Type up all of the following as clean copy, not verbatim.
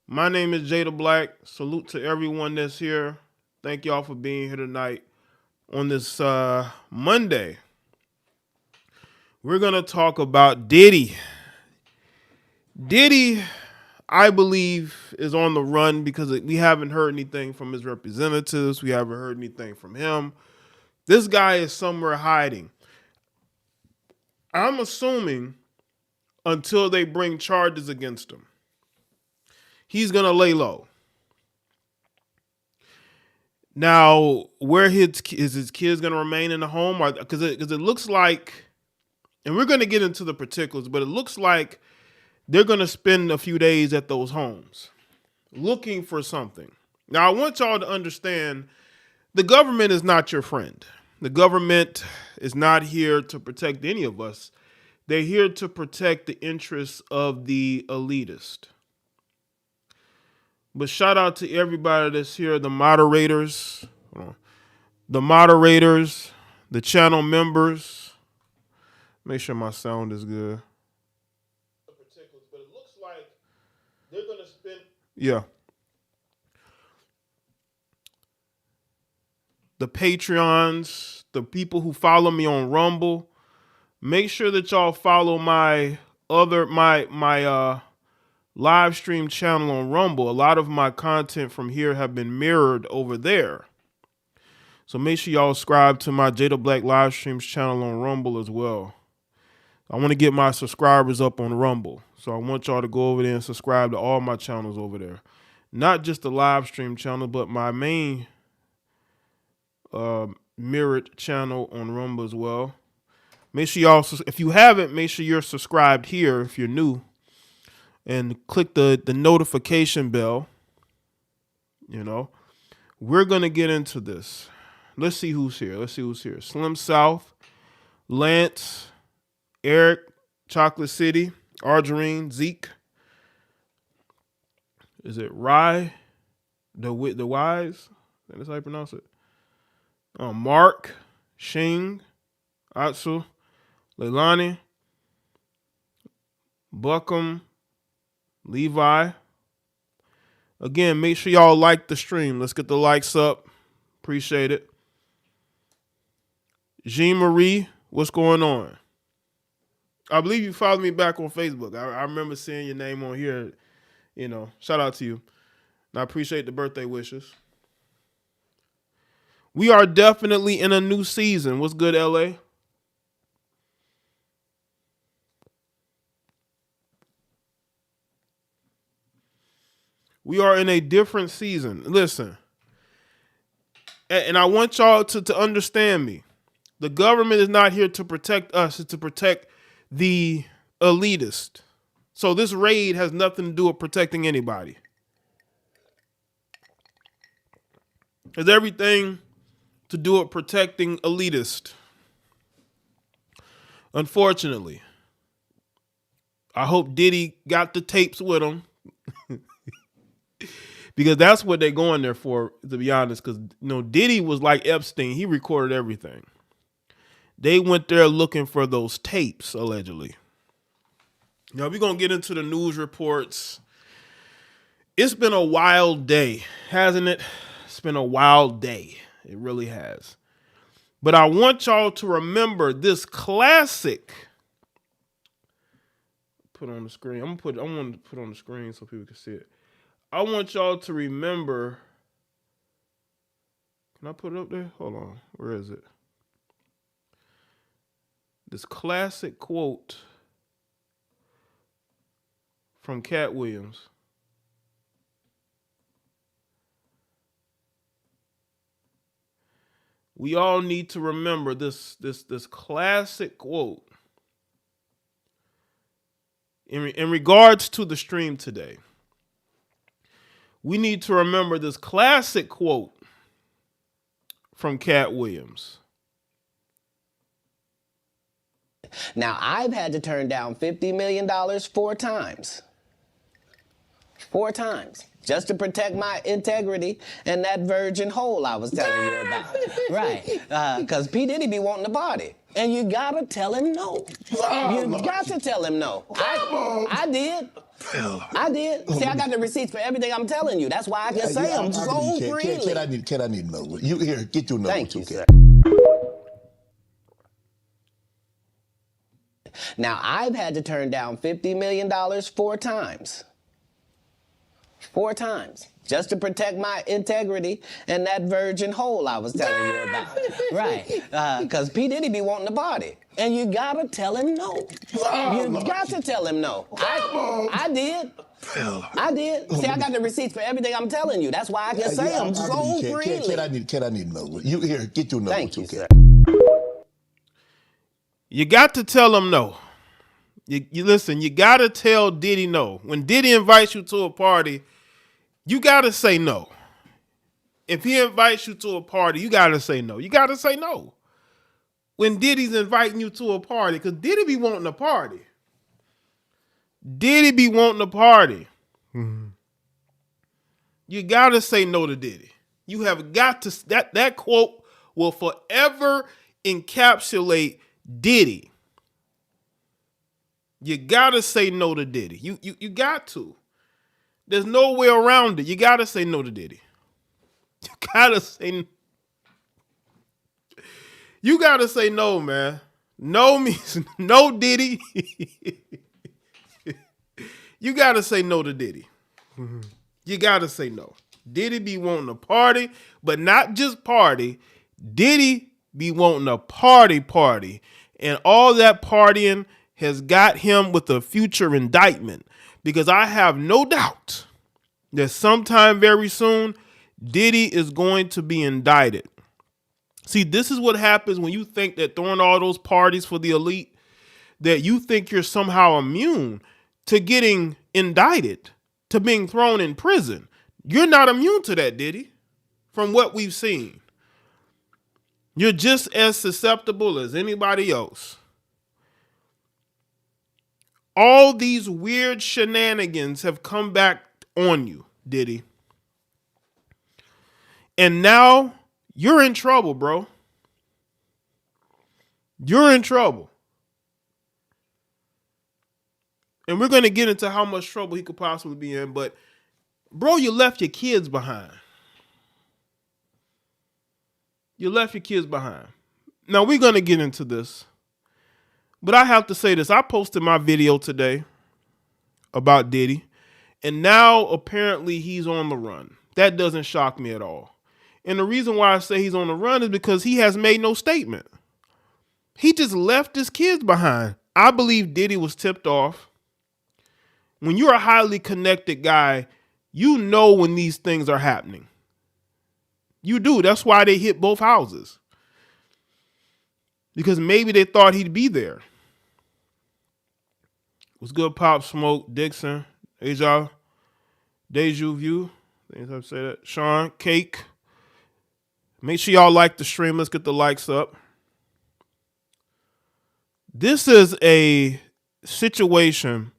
My name is JayeDeBlack. Salute to everyone that's here. Thank y'all for being here tonight on this Monday. We're going to talk about Diddy. Diddy, I believe, is on the run because we haven't heard anything from his representatives. We haven't heard anything from him. This guy is somewhere hiding. I'm assuming until they bring charges against him, he's going to lay low. Now, where is his kids going to remain in the home? Because it looks like, and we're going to get into the particulars, but it looks like they're going to spend a few days at those homes looking for something. Now, I want y'all to understand the government is not your friend. The government is not here to protect any of us. They're here to protect the interests of the elitist. But shout out to everybody that's here, the moderators, the channel members. Make sure my sound is good. But it looks like they're going to spend... Yeah. The Patreons, the people who follow me on Rumble, make sure that y'all follow my live stream channel on Rumble. A lot of my content from here have been mirrored over there. So make sure y'all subscribe to my JayeDeBlackLive streams channel on Rumble as well. I want to get my subscribers up on Rumble. So I want y'all to go over there and subscribe to all my channels over there. Not just the live stream channel, but my main mirrored channel on Rumble as well. Make sure y'all, if you haven't, make sure you're subscribed here if you're new. And click the notification bell. You know, we're going to get into this. Let's see who's here. Slim South, Lance, Eric, Chocolate City, Argerine, Zeke. Is it Rye? The Wise? That's how you pronounce it. Mark, Shing, Atsu, Leilani, Buckham, Levi. Again, make sure y'all like the stream. Let's get the likes up. Appreciate it. Jean Marie, what's going on? I believe you followed me back on Facebook. I remember seeing your name on here. You know, shout out to you. And I appreciate the birthday wishes. We are definitely in a new season. What's good, LA? We are in a different season. Listen, and I want y'all to understand me. The government is not here to protect us. It's to protect the elitist. So this raid has nothing to do with protecting anybody. It's everything to do with protecting elitist. Unfortunately, I hope Diddy got the tapes with him. Because that's what they're going there for, to be honest. Because, Diddy was like Epstein. He recorded everything. They went there looking for those tapes, allegedly. Now, we're going to get into the news reports. It's been a wild day, hasn't it? It's been a wild day. It really has. But I want y'all to remember this classic. Put on the screen. I want to put on the screen so people can see it. I want y'all to remember. Can I put it up there? Hold on. Where is it? This classic quote from Katt Williams. We all need to remember this classic quote in regards to the stream today. We need to remember this classic quote from Katt Williams. Now, I've had to turn down $50 million 4 times. 4 times. Just to protect my integrity and that virgin hole I was telling you about. Right. Because P. Diddy be wanting to party. And you gotta tell him no. You got to tell him no. I did. Well, I did. See, I got the receipts for everything I'm telling you. That's why I can say them so freely. Katt, I need a number. You here? Get your number. Thank you, sir. Now, I've had to turn down $50 million 4 times. 4 times. Just to protect my integrity and that virgin hole I was telling you about. Right. Because P. Diddy be wanting to party. And you gotta tell him no. You got to tell him no. I did. Well, I did. See, I got the receipts for everything I'm telling you. That's why I can say them so freely. Katt, I need a number. You here? Get your number. Thank you, sir. You got to tell him no. You listen, you got to tell Diddy no. When Diddy invites you to a party, you got to say no. If he invites you to a party, you got to say no. You got to say no. When Diddy's inviting you to a party, because Diddy be wanting a party. Diddy be wanting a party. Mm-hmm. You got to say no to Diddy. You have got to, that quote will forever encapsulate Diddy. You got to say no to Diddy. You got to. There's no way around it. You got to say no to Diddy. You got to say no, man. No means no Diddy. You got to say no to Diddy. Mm-hmm. You got to say no. Diddy be wanting a party, but not just party. Diddy be wanting a party. And all that partying has got him with a future indictment, because I have no doubt that sometime very soon, Diddy is going to be indicted. See, this is what happens when you think that throwing all those parties for the elite, that you think you're somehow immune to getting indicted, to being thrown in prison. You're not immune to that, Diddy, from what we've seen. You're just as susceptible as anybody else. All these weird shenanigans have come back on you, Diddy. And now you're in trouble, bro. You're in trouble. And we're going to get into how much trouble he could possibly be in. But, bro, you left your kids behind. You left your kids behind. Now, we're going to get into this. But I have to say this. I posted my video today about Diddy. And now, apparently, he's on the run. That doesn't shock me at all. And the reason why I say he's on the run is because he has made no statement. He just left his kids behind. I believe Diddy was tipped off. When you're a highly connected guy, you know when these things are happening. You do. That's why they hit both houses. Because maybe they thought he'd be there. What's good, Pop Smoke, Dixon, Deja View. I think I say that. Sean, Cake. Make sure y'all like the stream. Let's get the likes up. This is a situation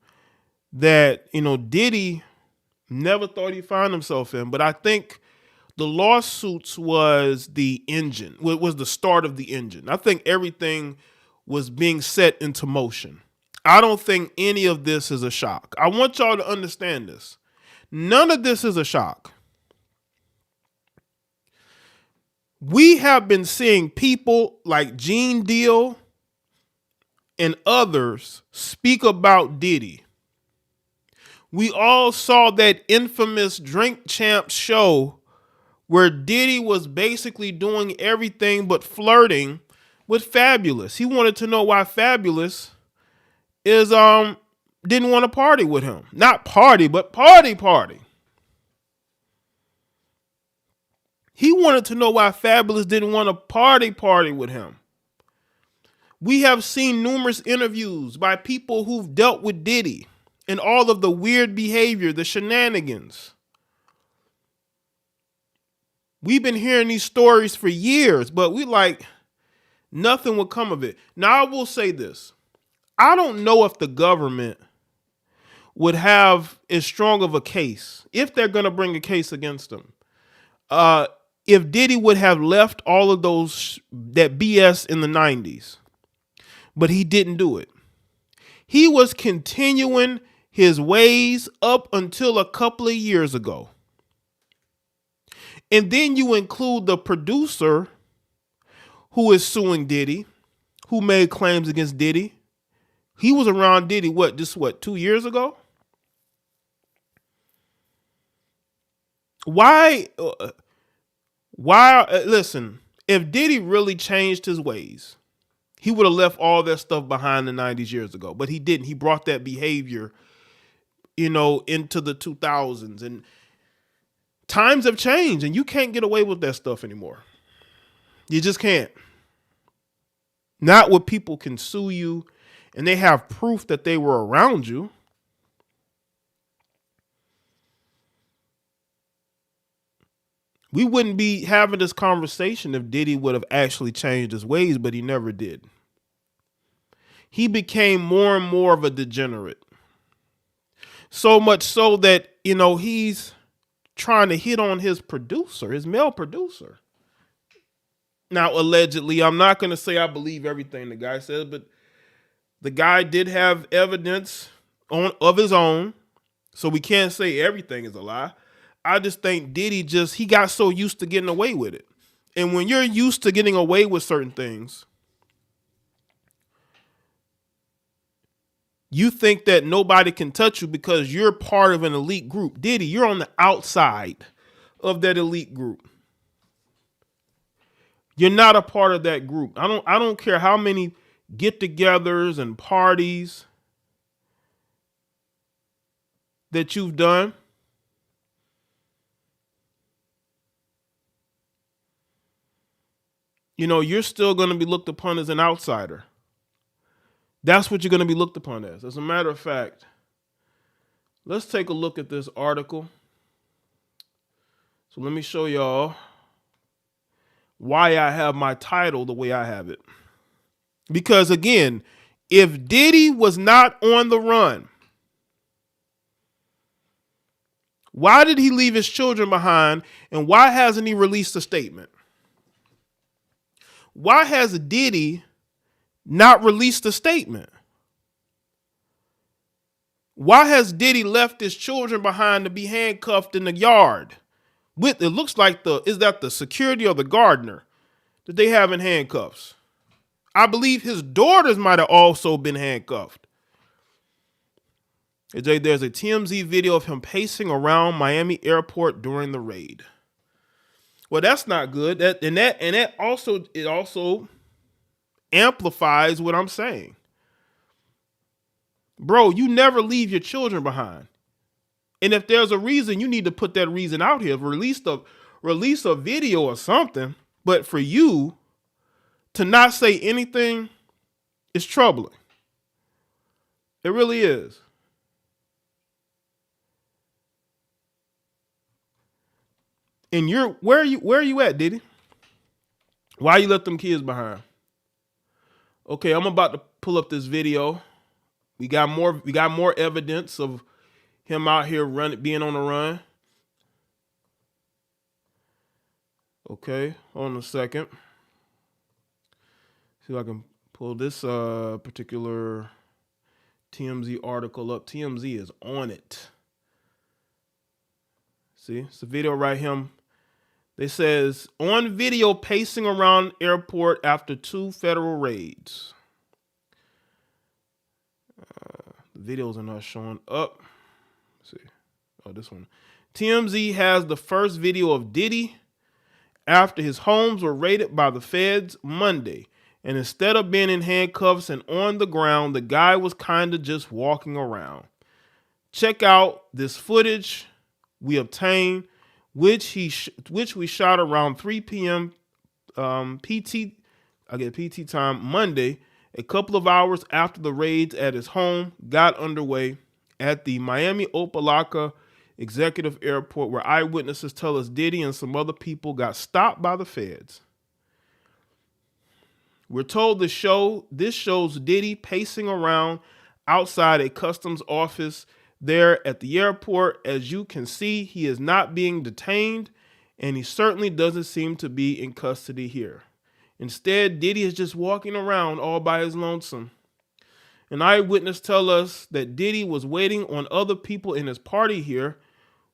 that, Diddy never thought he'd find himself in. But I think the lawsuits was the engine, was the start of the engine. I think everything was being set into motion. I don't think any of this is a shock. I want y'all to understand this. None of this is a shock. We have been seeing people like Gene Deal and others speak about Diddy. We all saw that infamous Drink Champs show where Diddy was basically doing everything but flirting with Fabulous. He wanted to know why Fabulous didn't want to party with him. Not party, but party. He wanted to know why Fabulous didn't want to party with him. We have seen numerous interviews by people who've dealt with Diddy and all of the weird behavior, the shenanigans. We've been hearing these stories for years, but nothing would come of it. Now, I will say this. I don't know if the government would have as strong of a case, if they're going to bring a case against him, if Diddy would have left all of that BS in the 90s. But he didn't do it. He was continuing his ways up until a couple of years ago. And then you include the producer who is suing Diddy, who made claims against Diddy. He was around Diddy, 2 years ago? Why, listen, if Diddy really changed his ways, he would have left all that stuff behind the 90s years ago, but he didn't. He brought that behavior, into the 2000s, and times have changed, and you can't get away with that stuff anymore. You just can't. Not when people can sue you and they have proof that they were around you. We wouldn't be having this conversation if Diddy would have actually changed his ways, but he never did. He became more and more of a degenerate. So much so that, he's trying to hit on his producer, his male producer. Now, allegedly, I'm not going to say I believe everything the guy says, but the guy did have evidence of his own, so we can't say everything is a lie. I just think Diddy he got so used to getting away with it. And when you're used to getting away with certain things, you think that nobody can touch you because you're part of an elite group. Diddy, you're on the outside of that elite group. You're not a part of that group. I don't care how many get-togethers and parties that you've done. You're still going to be looked upon as an outsider. That's what you're going to be looked upon as. As a matter of fact, let's take a look at this article. So let me show y'all why I have my title the way I have it. Because again, if Diddy was not on the run, why did he leave his children behind, and why hasn't he released a statement? Why has Diddy not released a statement? Why has Diddy left his children behind to be handcuffed in the yard? It looks like is that the security or the gardener that they have in handcuffs? I believe his daughters might have also been handcuffed. Hey, Jay, there's a TMZ video of him pacing around Miami airport during the raid. Well, that's not good. It also amplifies what I'm saying. Bro, you never leave your children behind. And if there's a reason, you need to put that reason out here. Release a video or something. But for you to not say anything is troubling. It really is. And where are you at, Diddy? Why you let them kids behind? Okay, I'm about to pull up this video. We got more evidence of him out here being on the run. Okay, hold on a second. See if I can pull this particular TMZ article up. TMZ is on it. See, it's a video right here. It says, on video pacing around airport after 2 federal raids. The videos are not showing up. Let's see. Oh, this one. TMZ has the first video of Diddy after his homes were raided by the feds Monday. And instead of being in handcuffs and on the ground, the guy was kind of just walking around. Check out this footage we obtained, which we shot around 3 p.m. PT time Monday, a couple of hours after the raids at his home got underway at the Miami Opelika Executive Airport, where eyewitnesses tell us Diddy and some other people got stopped by the feds. We're told this shows Diddy pacing around outside a customs office there at the airport. As you can see, he is not being detained, and he certainly doesn't seem to be in custody here. Instead, Diddy is just walking around all by his lonesome. An eyewitness tell us that Diddy was waiting on other people in his party here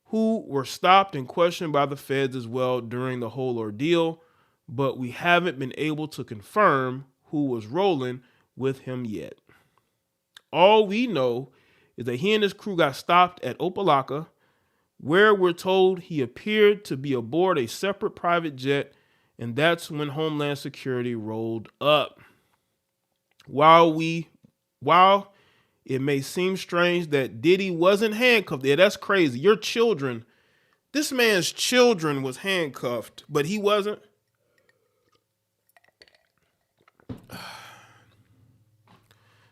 who were stopped and questioned by the feds as well during the whole ordeal, but we haven't been able to confirm who was rolling with him yet. All we know is that he and his crew got stopped at Opalaka, where we're told he appeared to be aboard a separate private jet, and that's when Homeland Security rolled up. While it may seem strange that Diddy wasn't handcuffed, yeah, that's crazy. Your children, this man's children was handcuffed, but he wasn't.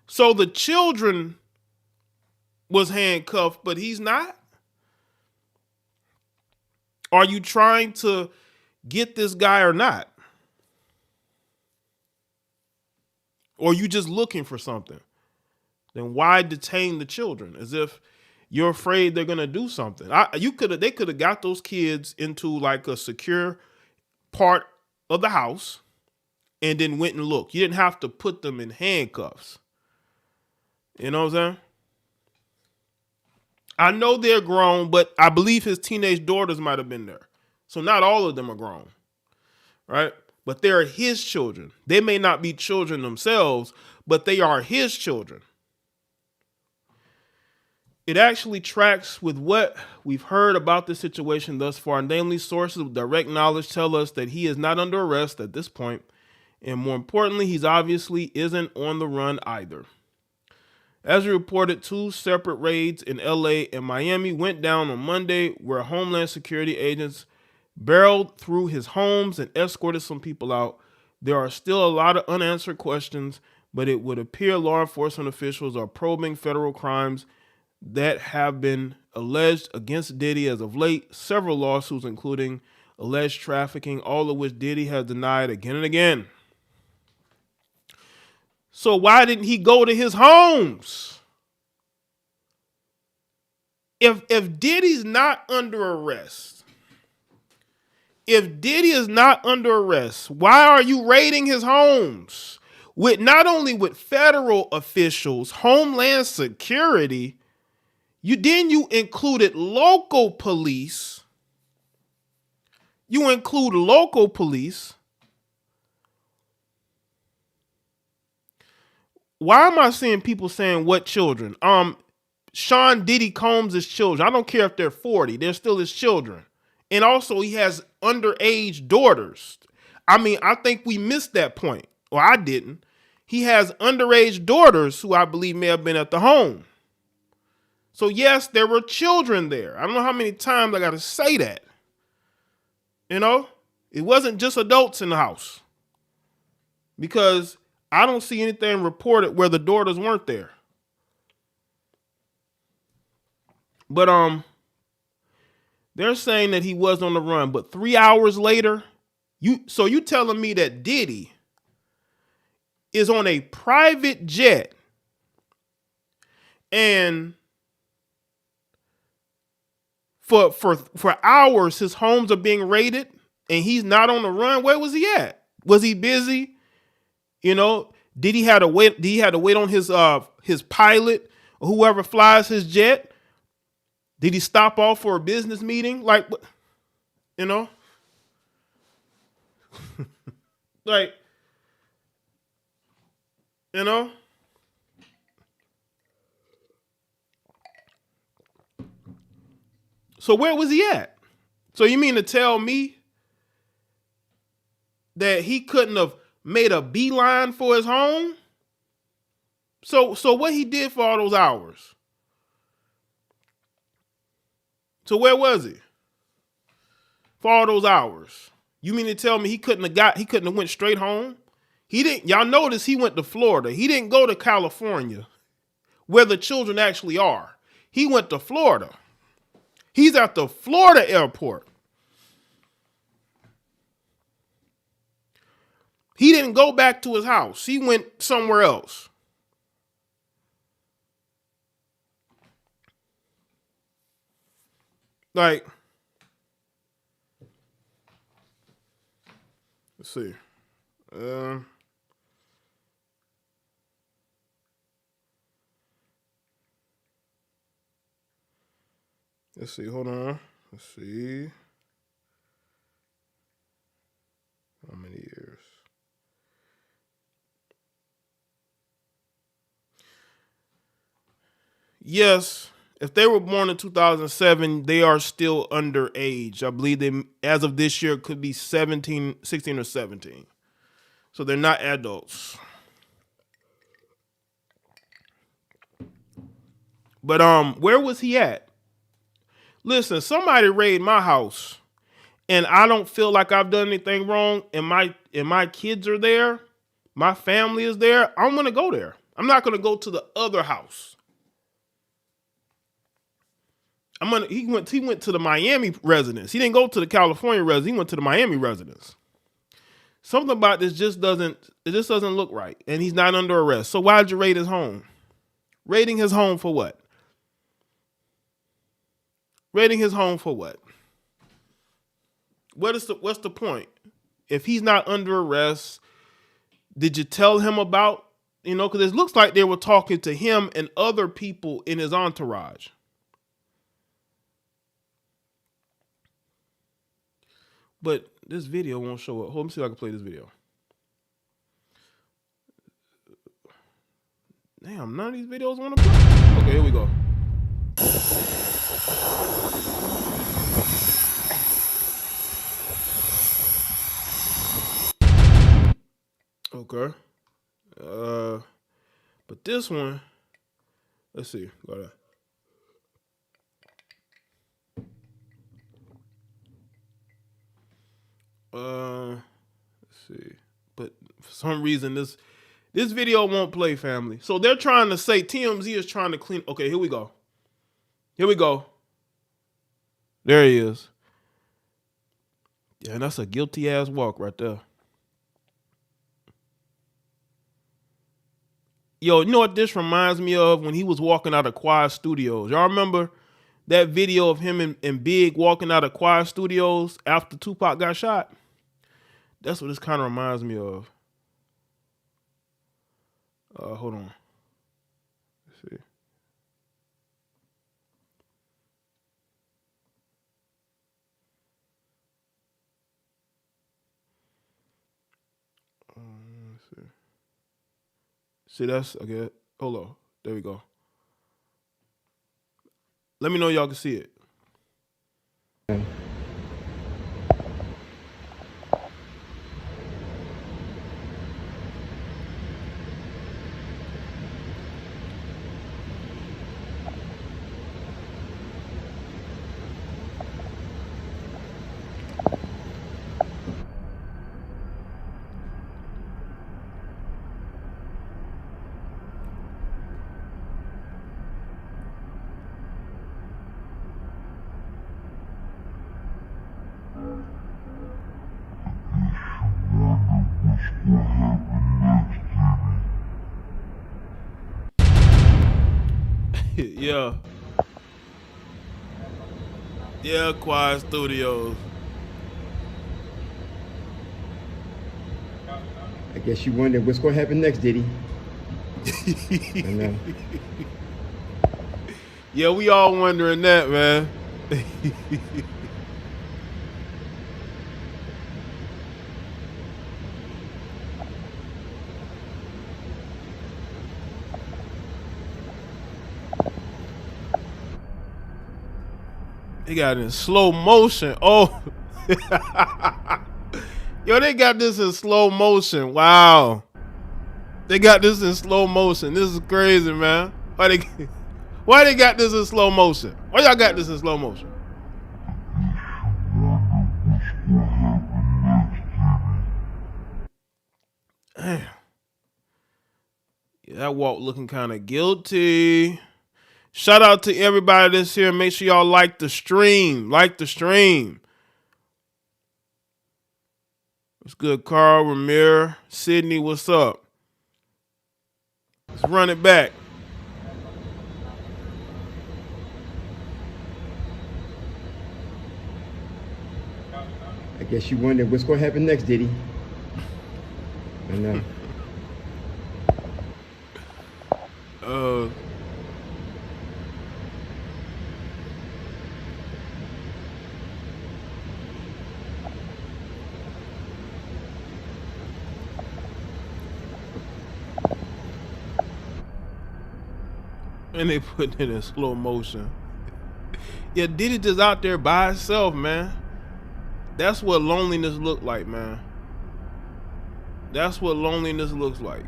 So the children was handcuffed, but he's not? Are you trying to get this guy or not? Or are you just looking for something? Then why detain the children? As if you're afraid they're gonna do something. They could have got those kids into like a secure part of the house and then went and looked. You didn't have to put them in handcuffs. You know what I'm saying? I know they're grown, but I believe his teenage daughters might have been there. So not all of them are grown, right? But they're his children. They may not be children themselves, but they are his children. It actually tracks with what we've heard about the situation thus far. Namely, sources with direct knowledge tell us that he is not under arrest at this point, and more importantly, he's obviously isn't on the run either. As reported, 2 separate raids in LA and Miami went down on Monday, where Homeland Security agents barreled through his homes and escorted some people out. There are still a lot of unanswered questions, but it would appear law enforcement officials are probing federal crimes that have been alleged against Diddy as of late. Several lawsuits, including alleged trafficking, all of which Diddy has denied again and again. So why didn't he go to his homes? If Diddy's not under arrest, why are you raiding his homes? With not only with federal officials, Homeland Security, you included local police. You include local police. Why am I seeing people saying what children? Sean Diddy Combs' children. I don't care if they're 40. They're still his children. And also he has underage daughters. I mean, I think we missed that point. Or I didn't. He has underage daughters who I believe may have been at the home. So yes, there were children there. I don't know how many times I got to say that. You know, it wasn't just adults in the house. Because I don't see anything reported where the daughters weren't there. But they're saying that he was on the run, but 3 hours later, you telling me that Diddy is on a private jet and for hours his homes are being raided and he's not on the run? Where was he at? Was he busy? You know, did he had to wait on his pilot or whoever flies his jet? Did he stop off for a business meeting? Like, you know? Like, you know? So where was he at? So you mean to tell me that he couldn't have made a beeline for his home? So what he did for all those hours? So where was he for all those hours? You mean to tell me he couldn't have went straight home? He didn't. Y'all notice he went to Florida. He didn't go to California where the children actually are. He went to Florida. He's at the Florida airport. He didn't go back to his house. He went somewhere else. Like, let's see. Let's see. Hold on. Let's see. How many years? Yes. If they were born in 2007, they are still underage. I believe they, as of this year, could be 17, 16 or 17. So they're not adults. But where was he at? Listen, somebody raided my house, and I don't feel like I've done anything wrong, and my kids are there, my family is there. I'm gonna go there. I'm not gonna go to the other house. He went to the Miami residence. He didn't go to the California residence. He went to the Miami residence. Something about this just doesn't look right, and he's not under arrest. So why'd you raid his home? Raiding his home for what? Raiding his home for what? What's the point? If he's not under arrest, did you tell him about, because it looks like they were talking to him and other people in his entourage. But this video won't show up. Hold on, let me see if I can play this video. Damn, none of these videos want to play. Okay, here we go. Okay. But this one, let's see. Go ahead. Let's see. But for some reason, this video won't play, family. So they're trying to say, TMZ is trying to clean. Okay, here we go. Here we go. There he is. Yeah, and that's a guilty ass walk right there. Yo, you know what this reminds me of? When he was walking out of Quiet Studios. Y'all remember that video of him and Big walking out of Quiet Studios after Tupac got shot? That's what this kind of reminds me of. Hold on. Let's see. Let's see. See, that's okay. Hold on. There we go. Let me know y'all can see it. Yeah. Yeah, Quiet Studios. I guess you wonder what's going to happen next, Diddy. I know. Yeah, we all wondering that, man. They got it in slow motion. Oh. Yo, they got this in slow motion. Wow. They got this in slow motion. This is crazy, man. Why they got this in slow motion? Why y'all got this in slow motion? Damn. Yeah, that walk looking kind of guilty. Shout out to everybody that's here. Make sure y'all like the stream. Like the stream. What's good, Carl, Ramir, Sydney, what's up? Let's run it back. I guess you wonder what's going to happen next, Diddy. I know. And they put it in slow motion. Yeah, Diddy just out there by himself, man. That's what loneliness look like, man. That's what loneliness looks like.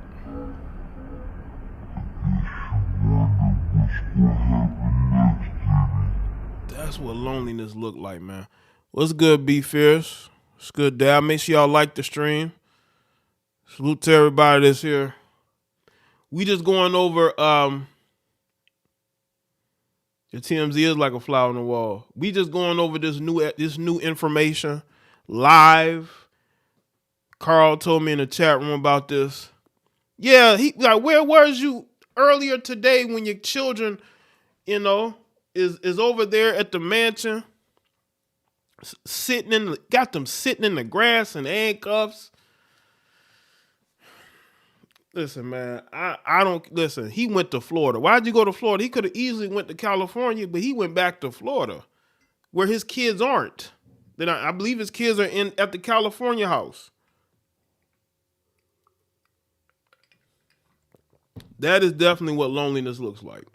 That's what loneliness look like, man. What's good, Be Fierce? It's good, Dad. Make sure y'all like the stream. Salute to everybody that's here. We just going over the TMZ is like a fly on the wall. We just going over this new information live. Carl told me in the chat room about this. Yeah, he like, where was you earlier today when your children, is over there at the mansion, got them sitting in the grass in handcuffs. Listen, man, I don't listen. He went to Florida. Why'd you go to Florida? He could have easily went to California, but he went back to Florida, where his kids aren't. Then I believe his kids are at the California house. That is definitely what loneliness looks like.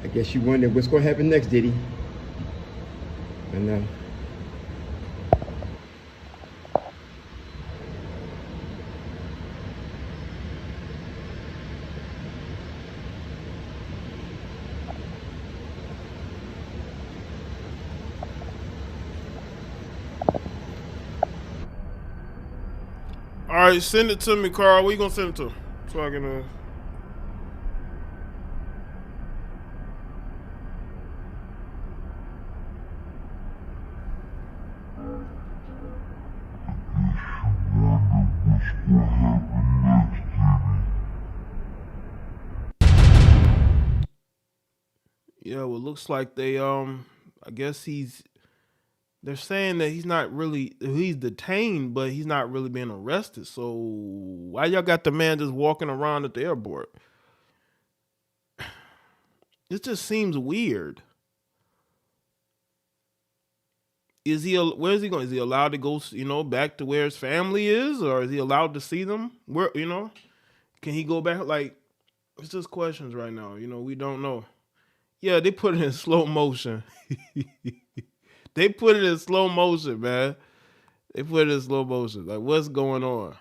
I guess you wonder what's going to happen next, Diddy. I know. All right, send it to me, Carl. Where you gonna send it to? So I can. Yeah, well, looks like they I guess they're saying that he's detained, but he's not really being arrested. So why y'all got the man just walking around at the airport? It just seems weird. Where is he going? Is he allowed to go, back to where his family is, or is he allowed to see them? Where, can he go back? Like, it's just questions right now. We don't know. Yeah, they put it in slow motion. They put it in slow motion, man. They put it in slow motion. Like, what's going on?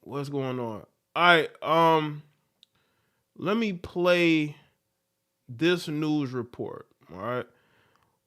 What's going on? All right, let me play this news report. All right.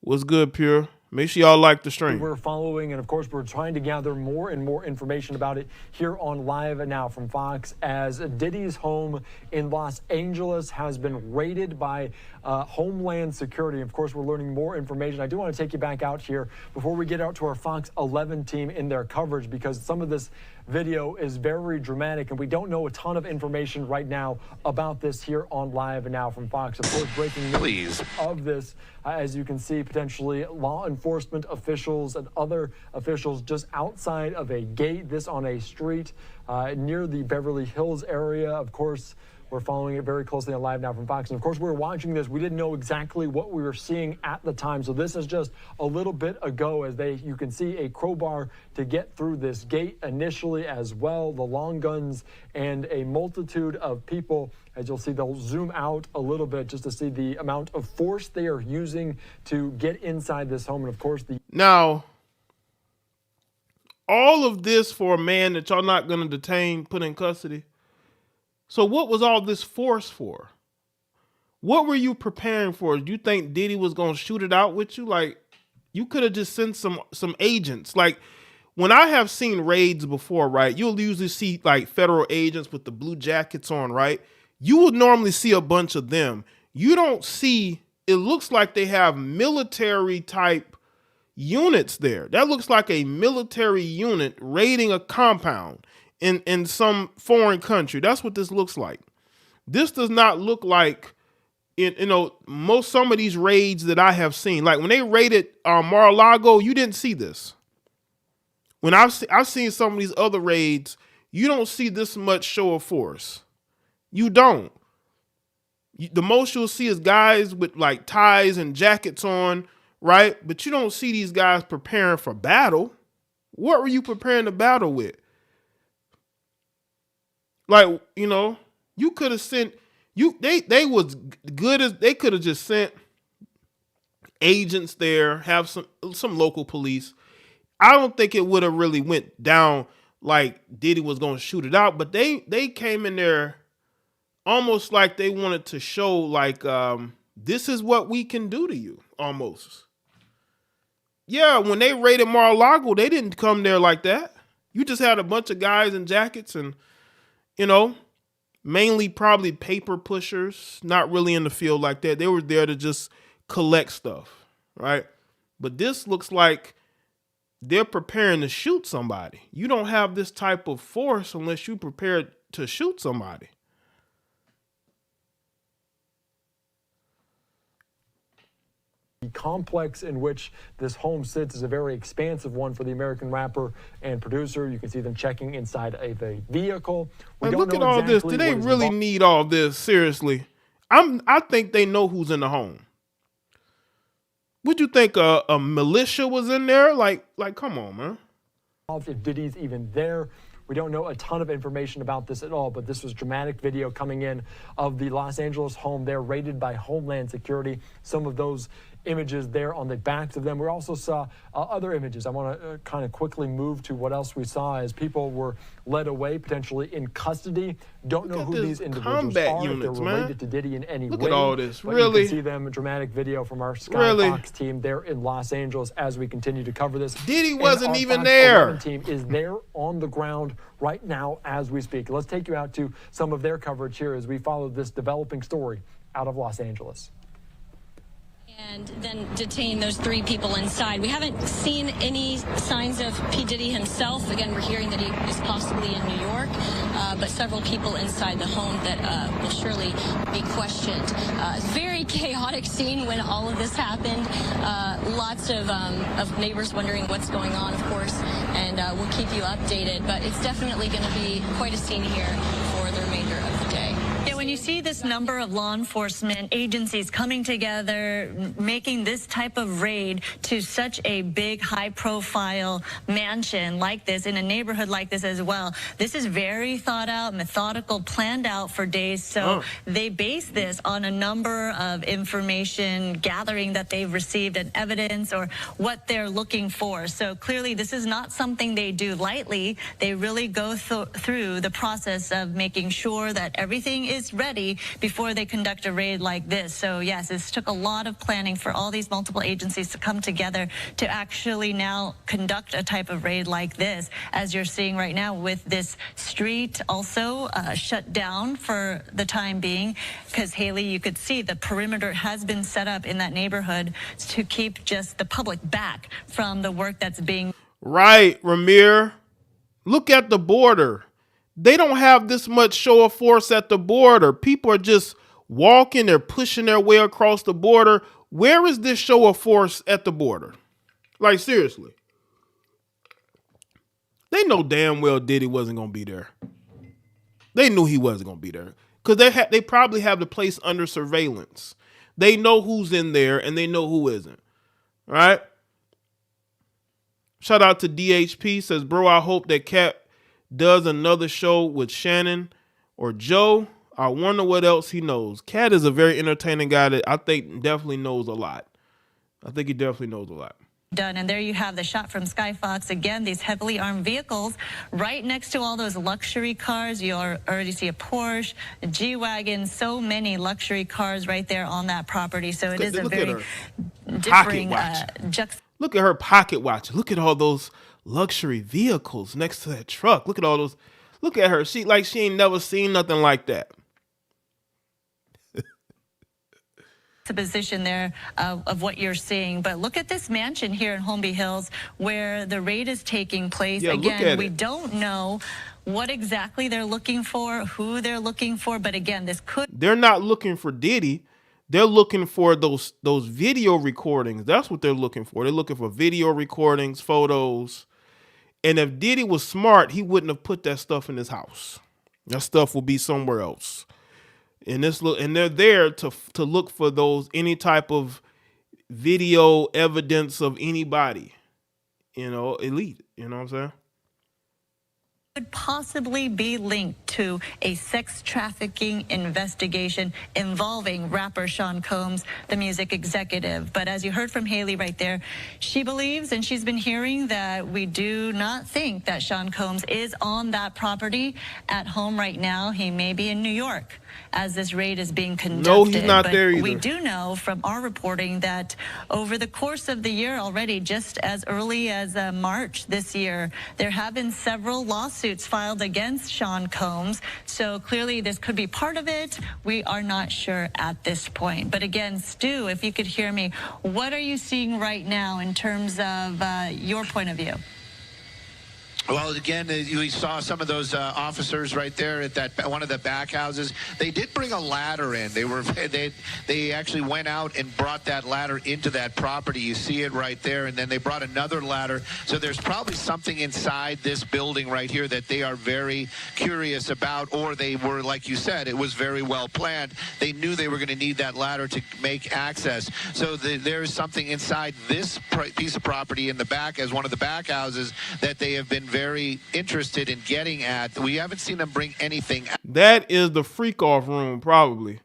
What's good, Pure? Make sure y'all like the stream. We're following, and of course, we're trying to gather more and more information about it here on Live Now from Fox, as Diddy's home in Los Angeles has been raided by Homeland Security. Of course, we're learning more information. I do want to take you back out here before we get out to our Fox 11 team in their coverage, because some of this video is very dramatic, and we don't know a ton of information right now about this here on Live Now from Fox. Of course, breaking news of this, as you can see, potentially law enforcement officials and other officials just outside of a gate, this on a street near the Beverly Hills area. Of course, we're following it very closely on Live Now from Fox. And of course, we're watching this. We didn't know exactly what we were seeing at the time. So this is just a little bit ago, as you can see a crowbar to get through this gate initially as well, the long guns and a multitude of people. As you'll see, they'll zoom out a little bit just to see the amount of force they are using to get inside this home. And of course, now, all of this for a man that y'all not going to detain, put in custody. So what was all this force for? What were you preparing for? Do you think Diddy was going to shoot it out with you? Like, you could have just sent some agents. Like, when I have seen raids before, right, you'll usually see like federal agents with the blue jackets on, right? You would normally see a bunch of them. You don't see, it looks like they have military type units there. That looks like a military unit raiding a compound in some foreign country. That's what this looks like. This does not look like, some of these raids that I have seen. Like when they raided Mar-a-Lago, you didn't see this. When I've seen some of these other raids, you don't see this much show of force. You don't. The most you'll see is guys with like ties and jackets on right? But you don't see these guys preparing for battle. What were you preparing to battle with? Like, you know, you could have sent they was good as they could have just sent agents there, have some local police. I don't think it would have really went down like Diddy was going to shoot it out, but they came in there almost like they wanted to show like this is what we can do to you almost. Yeah, when they raided Mar-a-Lago, they didn't come there like that. You just had a bunch of guys in jackets and, you know, mainly probably paper pushers, not really in the field like that. They were there to just collect stuff, right? But this looks like they're preparing to shoot somebody. You don't have this type of force unless you prepared to shoot somebody. The complex in which this home sits is a very expansive one for the American rapper and producer. You can see them checking inside of a vehicle. Look at all this. Do they really need all this? Seriously. I think they know who's in the home. Would you think a militia was in there? Like, come on, man. If Diddy's even there. We don't know a ton of information about this at all, but this was dramatic video coming in of the Los Angeles home there, raided by Homeland Security. Some of those images there on the backs of them. We also saw other images. I want to kind of quickly move to what else we saw as people were led away, potentially in custody. Don't know who these individuals are, if they're related to Diddy in any way. Look at all this. But really? you can see them, a dramatic video from our Sky Fox team there in Los Angeles as we continue to cover this. Diddy wasn't even Fox there. 11 team is there on the ground right now as we speak. Let's take you out to some of their coverage here as we follow this developing story out of Los Angeles. And then detain those 3 people inside. We haven't seen any signs of P. Diddy himself. Again, we're hearing that he is possibly in New York, but several people inside the home that will surely be questioned. Very chaotic scene when all of this happened. Lots of neighbors wondering what's going on, of course, and we'll keep you updated. But it's definitely going to be quite a scene here for the remainder of the day. When you see this number of law enforcement agencies coming together, making this type of raid to such a big, high-profile mansion like this, in a neighborhood like this as well, this is very thought out, methodical, planned out for days. So they base this on a number of information gathering that they've received and evidence or what they're looking for. So clearly, this is not something they do lightly. They really go through the process of making sure that everything is ready before they conduct a raid like this. So yes, this took a lot of planning for all these multiple agencies to come together to actually now conduct a type of raid like this, as you're seeing right now with this street also shut down for the time being, because Haley, you could see the perimeter has been set up in that neighborhood to keep just the public back from the work that's being. Right, Ramir. Look at the border. They don't have this much show of force at the border. People are just walking, they're pushing their way across the border. Where is this show of force at the border? Like, seriously. They know damn well Diddy wasn't going to be there. They knew he wasn't going to be there. Because they probably have the place under surveillance. They know who's in there and they know who isn't. Right? Shout out to DHP. Says, bro, I hope that Katt does another show with Shannon or Joe. I wonder what else he knows. Katt is a very entertaining guy that I think definitely knows a lot. I think he definitely knows a lot. Done. And there you have the shot from Sky Fox. Again, these heavily armed vehicles right next to all those luxury cars. You already see a Porsche, a G-Wagon, so many luxury cars right there on that property. So it is a very differing Look at her pocket watch. Look at all those luxury vehicles next to that truck. Look at all those. Look at her. She ain't never seen nothing like that. The position there of what you're seeing, but look at this mansion here in Holmby Hills where the raid is taking place. Yeah, again, we don't know what exactly they're looking for, who they're looking for, but again, this could. They're not looking for Diddy. They're looking for those video recordings. That's what they're looking for. They're looking for video recordings, photos. And if Diddy was smart, he wouldn't have put that stuff in his house. That stuff will be somewhere else. And they're there to look for those, any type of video evidence of anybody, elite. You know what I'm saying? Could possibly be linked to a sex trafficking investigation involving rapper Sean Combs, the music executive. But as you heard from Haley right there, she believes, and she's been hearing, that we do not think that Sean Combs is on that property at home right now. He may be in New York as this raid is being conducted. No, he's not but there either. We do know from our reporting that over the course of the year already, just as early as March this year, there have been several lawsuits filed against Sean Combs. So clearly this could be part of it. We are not sure at this point. But again, Stu, if you could hear me, what are you seeing right now in terms of your point of view? Well, again, we saw some of those officers right there at that one of the back houses. They did bring a ladder in. They actually went out and brought that ladder into that property. You see it right there, and then they brought another ladder. So there's probably something inside this building right here that they are very curious about, or they were, like you said, it was very well planned. They knew they were going to need that ladder to make access. So there's something inside this piece of property in the back, as one of the back houses, that they have been very interested in getting at. We haven't seen them bring anything. That is the freak off room, probably.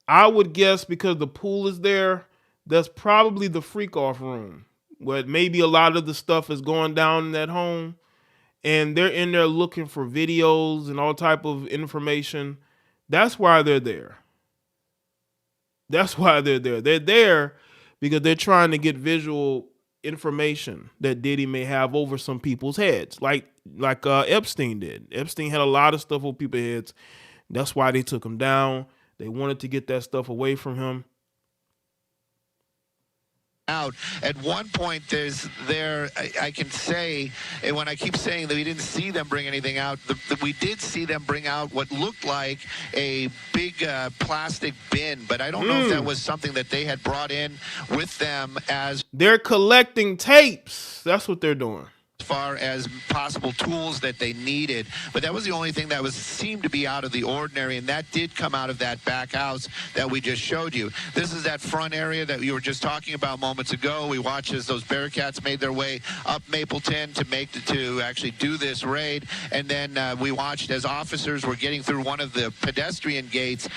I would guess, because the pool is there, that's probably the freak off room, where maybe a lot of the stuff is going down in that home, and they're in there looking for videos and all type of information. That's why they're there. That's why they're there. They're there because they're trying to get visual information that Diddy may have over some people's heads, like Epstein did. Epstein had a lot of stuff over people's heads. That's why they took him down. They wanted to get that stuff away from him. Out at one point, I can say, and when I keep saying that we didn't see them bring anything out, we did see them bring out what looked like a big plastic bin, but I don't know if that was something that they had brought in with them. As they're collecting tapes. That's what they're doing. Far as possible tools that they needed, but that was the only thing that seemed to be out of the ordinary, and that did come out of that back house that we just showed you. This is that front area that you were just talking about moments ago. We watched as those Bearcats made their way up Mapleton to actually do this raid, and then we watched as officers were getting through one of the pedestrian gates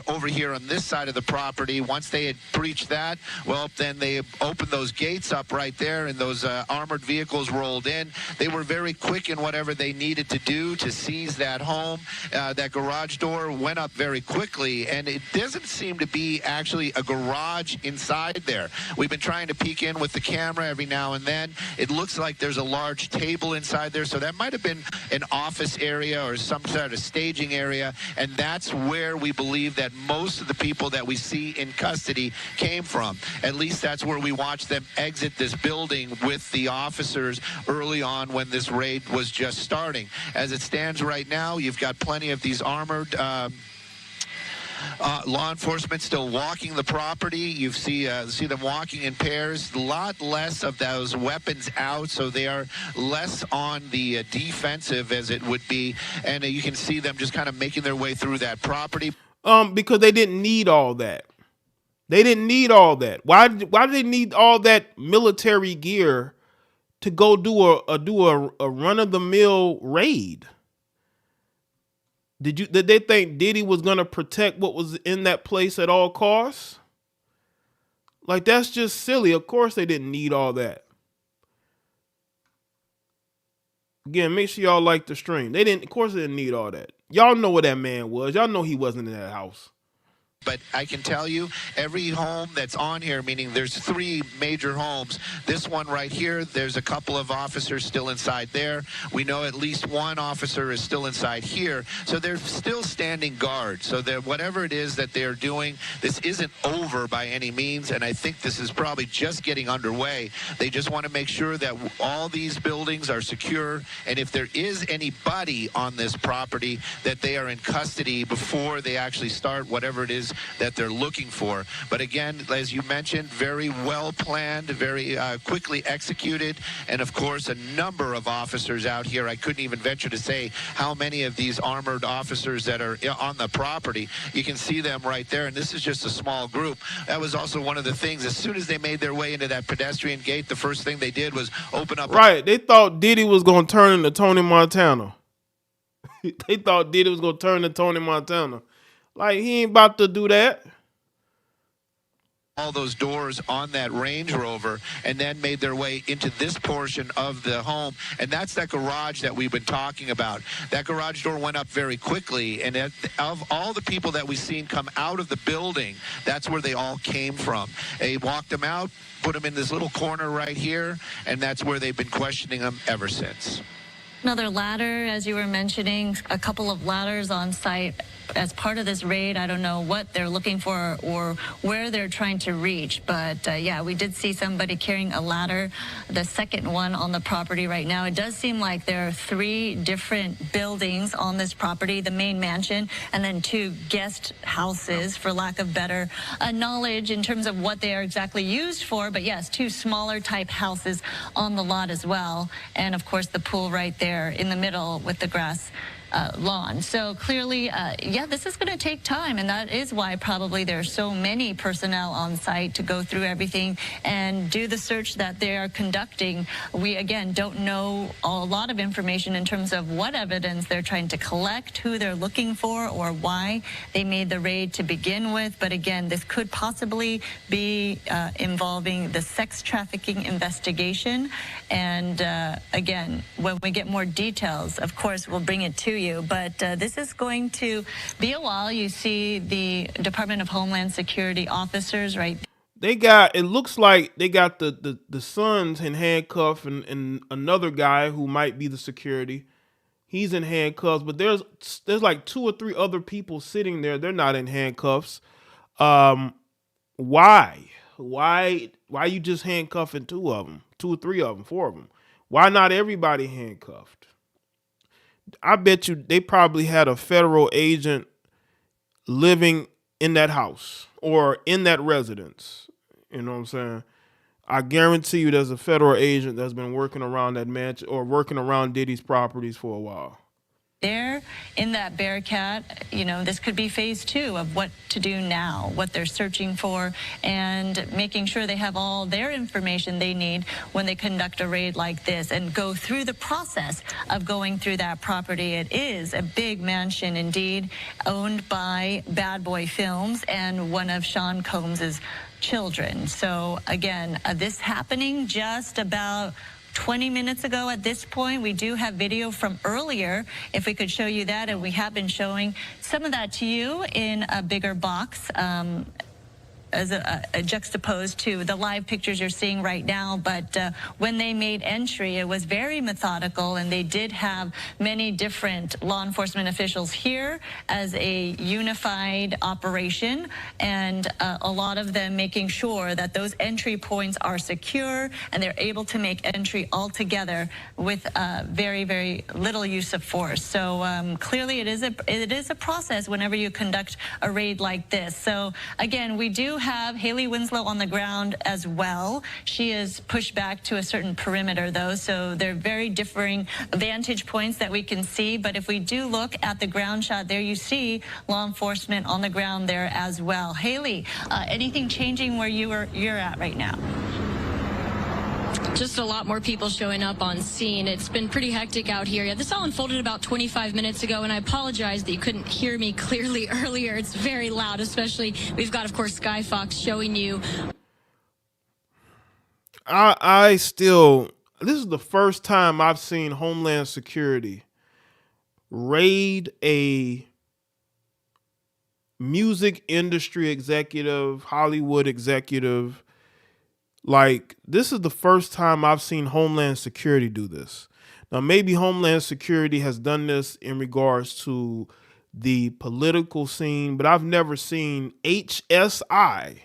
over here on this side of the property. Once they had breached that, well, then they opened those gates up right there, and those armored vehicles rolled in. They were very quick in whatever they needed to do to seize that home. That garage door went up very quickly, and it doesn't seem to be actually a garage inside there. We've been trying to peek in with the camera every now and then. It looks like there's a large table inside there, so that might have been an office area or some sort of staging area, and that's where we believe that most of the people that we see in custody came from. At least that's where we watched them exit this building with the officers early on when this raid was just starting. As it stands right now, you've got plenty of these armored law enforcement still walking the property. You see them walking in pairs. A lot less of those weapons out, so they are less on the defensive as it would be. And you can see them just kind of making their way through that property. Because they didn't need all that. They didn't need all that. Why did they need all that military gear to go do a run-of-the-mill raid? Did they think Diddy was going to protect what was in that place at all costs? Like, that's just silly. Of course they didn't need all that. Again, make sure y'all like the stream. Of course they didn't need all that. Y'all know what that man was. Y'all know he wasn't in that house. But I can tell you, every home that's on here, meaning there's 3 major homes. This one right here, there's a couple of officers still inside there. We know at least one officer is still inside here. So they're still standing guard. So whatever it is that they're doing, this isn't over by any means. And I think this is probably just getting underway. They just want to make sure that all these buildings are secure. And if there is anybody on this property, that they are in custody before they actually start whatever it is that they're looking for. But again, as you mentioned, very well planned, very quickly executed, and of course a number of officers out here. I couldn't even venture to say how many of these armored officers that are on the property. You can see them right there, and this is just a small group. That was also one of the things. As soon as they made their way into that pedestrian gate, the first thing they did was open up. Right, they thought Diddy was going to turn into Tony Montana. They thought Diddy was going to turn into Tony Montana. Like, he ain't about to do that. All those doors on that Range Rover, and then made their way into this portion of the home. And that's that garage that we've been talking about. That garage door went up very quickly, and of all the people that we've seen come out of the building, that's where they all came from. They walked them out, put them in this little corner right here, and that's where they've been questioning them ever since. Another ladder, as you were mentioning, a couple of ladders on site as part of this raid. I don't know what they're looking for or where they're trying to reach, but yeah, we did see somebody carrying a ladder, the second one on the property right now. It does seem like there are 3 different buildings on this property, the main mansion, and then 2 guest houses, for lack of better knowledge in terms of what they are exactly used for. But yes, 2 smaller type houses on the lot as well. And of course, the pool right there in the middle with the grass lawn. So clearly, yeah, this is going to take time, and that is why probably there are so many personnel on site to go through everything and do the search that they are conducting. We, again, don't know a lot of information in terms of what evidence they're trying to collect, who they're looking for, or why they made the raid to begin with. But again, this could possibly be involving the sex trafficking investigation. And again, when we get more details, of course, we'll bring it to you. But this is going to be a while. You see the Department of Homeland Security officers, right? They got, it looks like they got the sons in handcuffs and another guy who might be the security. He's in handcuffs, but there's like 2 or 3 other people sitting there. They're not in handcuffs. Why you just handcuffing 2 of them, 2 or 3 of them, 4 of them? Why not everybody handcuffed? I bet you they probably had a federal agent living in that house or in that residence. You know what I'm saying? I guarantee you there's a federal agent that's been working around that mansion or working around Diddy's properties for a while. There in that Bearcat, you know, this could be phase 2 of what to do now, what they're searching for, and making sure they have all their information they need when they conduct a raid like this and go through the process of going through that property. It is a big mansion indeed, owned by Bad Boy Films and one of Sean Combs's children. So again, this happening just about 20 minutes ago at this point. We do have video from earlier, if we could show you that, and we have been showing some of that to you in a bigger box. As a juxtaposed to the live pictures you're seeing right now. But when they made entry, it was very methodical, and they did have many different law enforcement officials here as a unified operation, and a lot of them making sure that those entry points are secure and they're able to make entry all together with very, very little use of force. So clearly it is a process whenever you conduct a raid like this. So again, we do have Haley Winslow on the ground as well. She is pushed back to a certain perimeter, though, so they're very differing vantage points that we can see. But if we do look at the ground shot there, you see law enforcement on the ground there as well. Haley, anything changing where you're at right now? Just a lot more people showing up on scene. It's been pretty hectic out here. Yeah, this all unfolded about 25 minutes ago, and I apologize that you couldn't hear me clearly earlier. It's very loud, especially we've got, of course, Sky Fox showing you. This is the first time I've seen Homeland Security raid a music industry executive, Hollywood executive. Like, this is the first time I've seen Homeland Security do this. Now, maybe Homeland Security has done this in regards to the political scene, but I've never seen HSI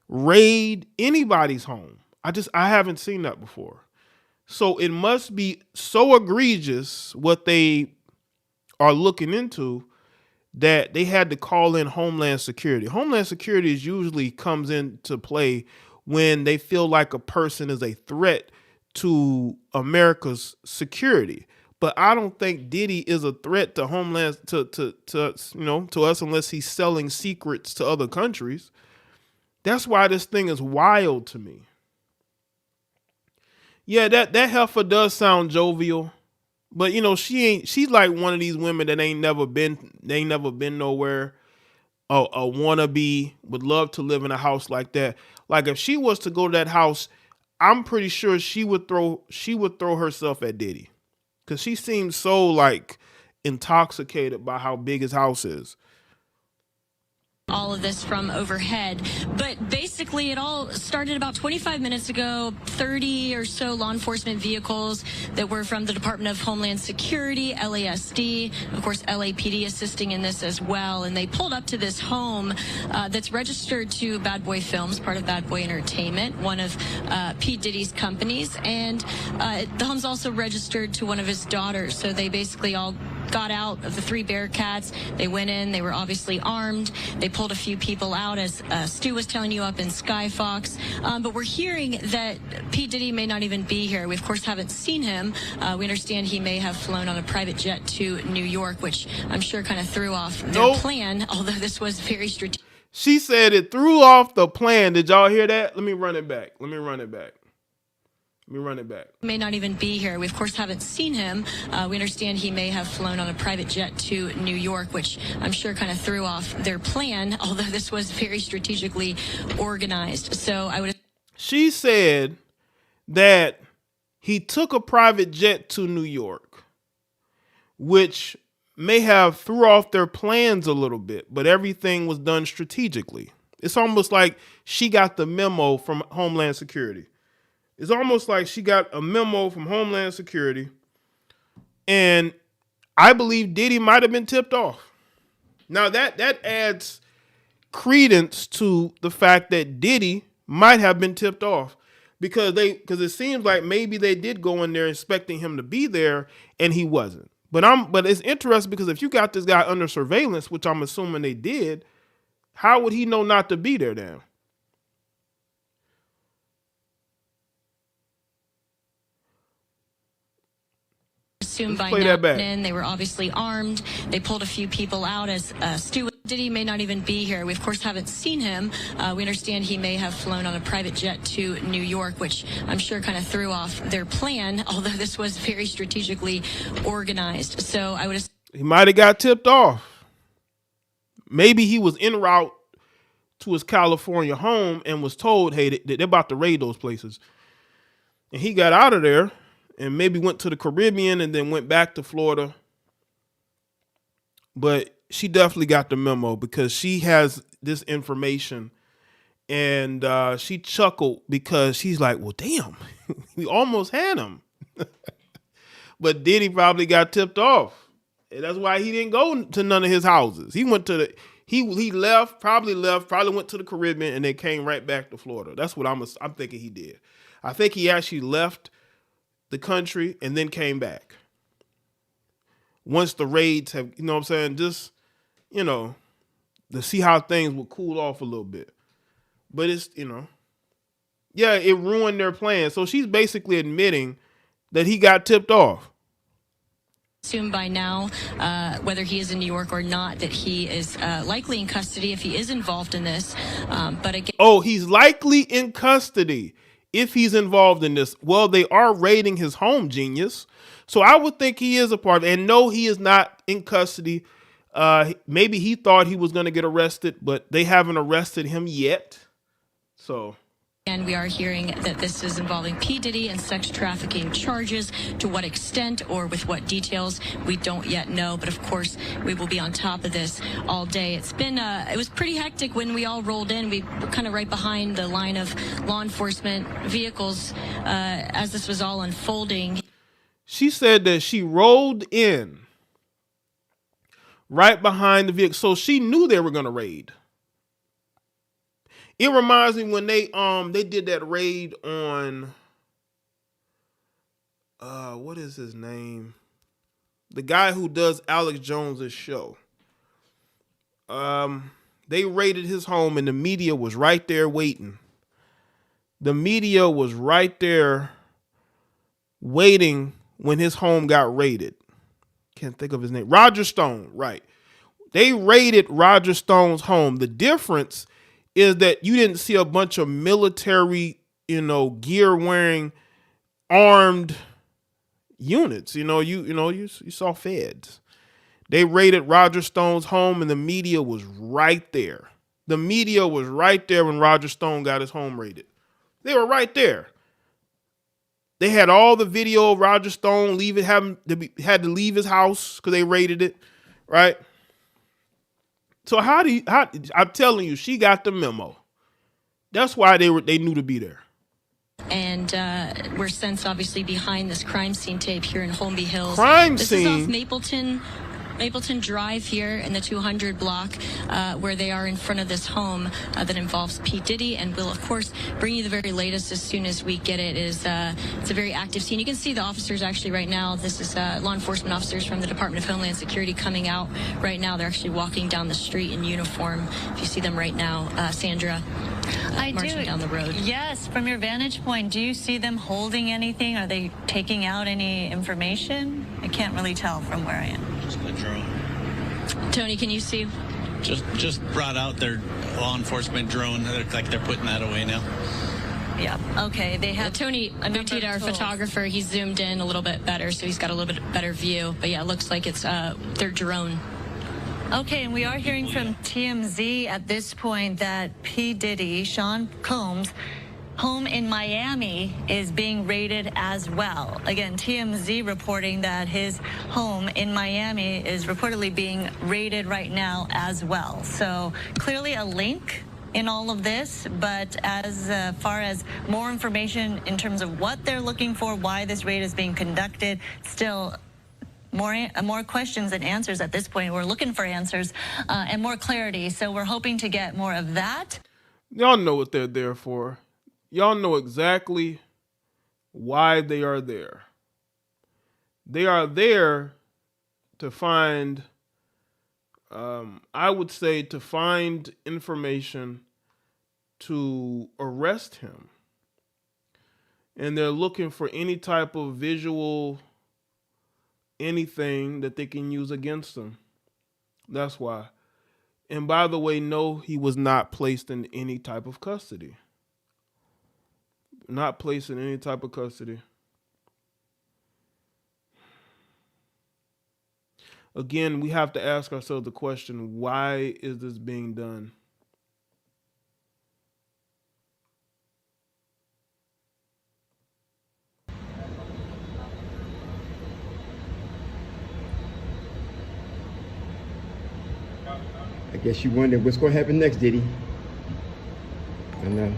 raid anybody's home. I haven't seen that before. So it must be so egregious what they are looking into that they had to call in Homeland Security. Homeland Security is usually comes into play when they feel like a person is a threat to America's security. But I don't think Diddy is a threat to Homeland to us unless he's selling secrets to other countries. That's why this thing is wild to me. Yeah, that heifer does sound jovial, but she's like one of these women that ain't never been nowhere. A wannabe, would love to live in a house like that. Like if she was to go to that house, I'm pretty sure she would throw herself at Diddy. Cause she seems so like intoxicated by how big his house is. All of this from overhead. But basically, it all started about 25 minutes ago. 30 or so law enforcement vehicles that were from the Department of Homeland Security, LASD, of course, LAPD assisting in this as well. And they pulled up to this home that's registered to Bad Boy Films, part of Bad Boy Entertainment, one of P. Diddy's companies. And the home's also registered to one of his daughters. So they basically all got out of the 3 Bearcats. They went in. They were obviously armed. They pulled a few people out, as Stu was telling you, up in Skyfox. But we're hearing that P. Diddy may not even be here. We, of course, haven't seen him. We understand he may have flown on a private jet to New York, which I'm sure kind of threw off their plan, although this was very strategic. She said it threw off the plan. Did y'all hear that? Let me run it back. May not even be here. We, of course, haven't seen him. We understand he may have flown on a private jet to New York, which I'm sure kind of threw off their plan, although this was very strategically organized. So I would... She said that he took a private jet to New York, which may have threw off their plans a little bit, but everything was done strategically. It's almost like she got the memo from Homeland Security. It's almost like she got a memo from Homeland Security, and I believe Diddy might have been tipped off. Now that adds credence to the fact that Diddy might have been tipped off because it seems like maybe they did go in there expecting him to be there and he wasn't. But it's interesting because if you got this guy under surveillance, which I'm assuming they did, how would he know not to be there now? By now, they were obviously armed. They pulled a few people out, as Stu. Diddy may not even be here. We, of course, haven't seen him. We understand he may have flown on a private jet to New York, which I'm sure kind of threw off their plan, although this was very strategically organized. So I would... He might have got tipped off. Maybe he was en route to his California home and was told, hey, they're about to raid those places. And he got out of there and maybe went to the Caribbean and then went back to Florida. But she definitely got the memo because she has this information. And she chuckled because she's like, well, damn, we almost had him. But Diddy probably got tipped off. And that's why he didn't go to none of his houses. He went to the, he probably went to the Caribbean and then came right back to Florida. That's what I'm thinking he did. I think he actually left the country and then came back. Once the raids have, you know what I'm saying, just, to see how things would cool off a little bit. But it's, yeah, it ruined their plan. So she's basically admitting that he got tipped off. Assume by now, whether he is in New York or not, that he is likely in custody if he is involved in this. But again, he's likely in custody if he's involved in this. Well, they are raiding his home, genius. So I would think he is a part of it. And no, he is not in custody. Maybe he thought he was going to get arrested, but they haven't arrested him yet. So. And we are hearing that this is involving P. Diddy and sex trafficking charges. To what extent or with what details, we don't yet know. But of course, we will be on top of this all day. It's been, it was pretty hectic when we all rolled in. We were kind of right behind the line of law enforcement vehicles as this was all unfolding. She said that she rolled in right behind the vehicle. So she knew they were going to raid. It reminds me when they did that raid on what is his name? The guy who does Alex Jones's show. They raided his home and the media was right there waiting. The media was right there waiting when his home got raided. Can't think of his name. Roger Stone, right. They raided Roger Stone's home. The difference is that you didn't see a bunch of military, gear wearing armed units. You saw feds. They raided Roger Stone's home and the media was right there. The media was right there when Roger Stone got his home raided. They were right there. They had all the video of Roger Stone had to leave his house because they raided it, right? So I'm telling you, she got the memo. That's why they knew to be there. And we're since obviously behind this crime scene tape here in Holmby Hills. This is off Mapleton Drive here in the 200 block where they are in front of this home that involves P. Diddy, and we'll of course bring you the very latest as soon as we get it. It's a very active scene. You can see the officers actually right now. This is law enforcement officers from the Department of Homeland Security coming out right now. They're actually walking down the street in uniform. If you see them right now, Sandra. I marching do. down the road. Yes, from your vantage point, do you see them holding anything? Are they taking out any information? I can't really tell from where I am. Just a drone. Tony, can you see? Just brought out their law enforcement drone. Like they're putting that away now. Yeah. Okay. They have Tony Mutita, our photographer. He's zoomed in a little bit better, so he's got a little bit better view. But yeah, it looks like it's their drone. Okay, and we are hearing from TMZ at this point that P. Diddy, Sean Combs' home in Miami is being raided as well. Again, TMZ reporting that his home in Miami is reportedly being raided right now as well. So clearly a link in all of this, but as far as more information in terms of what they're looking for, why this raid is being conducted, still more questions than answers at this point. We're looking for answers and more clarity. So we're hoping to get more of that. Y'all know what they're there for. Y'all know exactly why they are there. They are there to find, I would say, to find information to arrest him. And they're looking for any type of visual anything that they can use against him. That's why. And by the way, no, he was not placed in any type of custody. Not placed in any type of custody. Again, we have to ask ourselves the question, why is this being done? I guess you wonder what's going to happen next, Diddy. I know.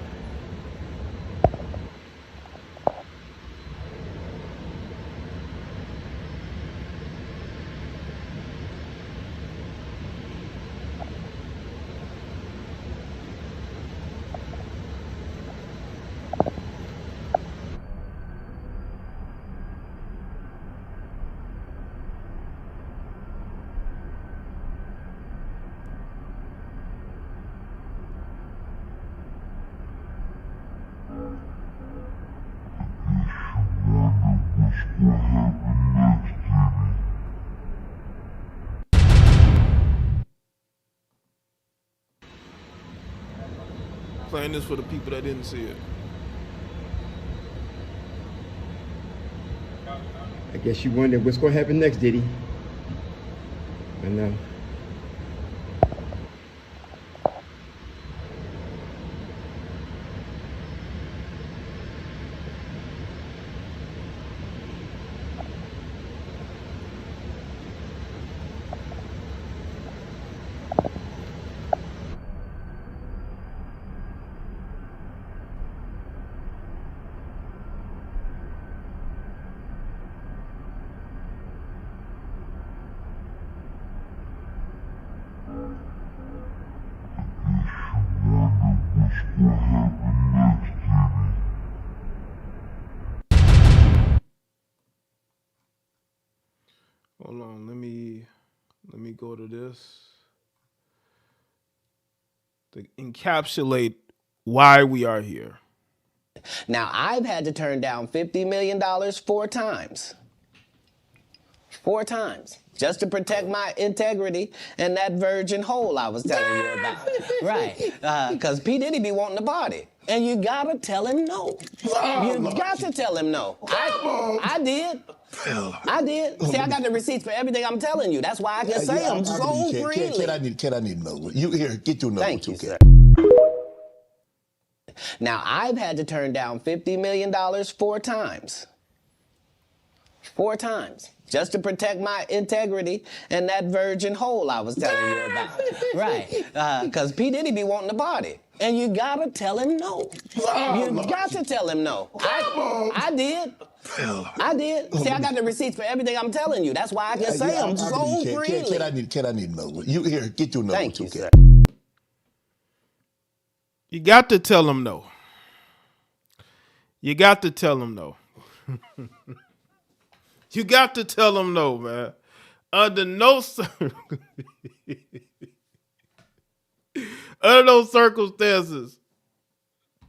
Playing this for the people that didn't see it. I guess you wonder what's going to happen next, Diddy. I know. Hold on, let me go to this. to encapsulate why we are here. Now, I've had to turn down $50 million 4 times. 4 times. Just to protect my integrity and that virgin hole I was telling you about. Right. Because P. Diddy be wanting to party. And you gotta tell him no. You got to tell him no. I did. I did. See, I got the receipts for everything I'm telling you. That's why I can say them so freely. Kid, I need to know. You here, get your number. Thank you, sir. Now, I've had to turn down $50 million 4 times. 4 times. Just to protect my integrity and that virgin hole I was telling you about. Right. Because P. Diddy be wanting to party. And you gotta tell him no. You got to tell him no. I did. I did. See, I got the receipts for everything I'm telling you. That's why I can say them so freely. Kid, I need to know. You here, get your number. Thank you, sir. You got to tell him no. You got to tell him no. You got to tell him no, man. Under no under those circumstances,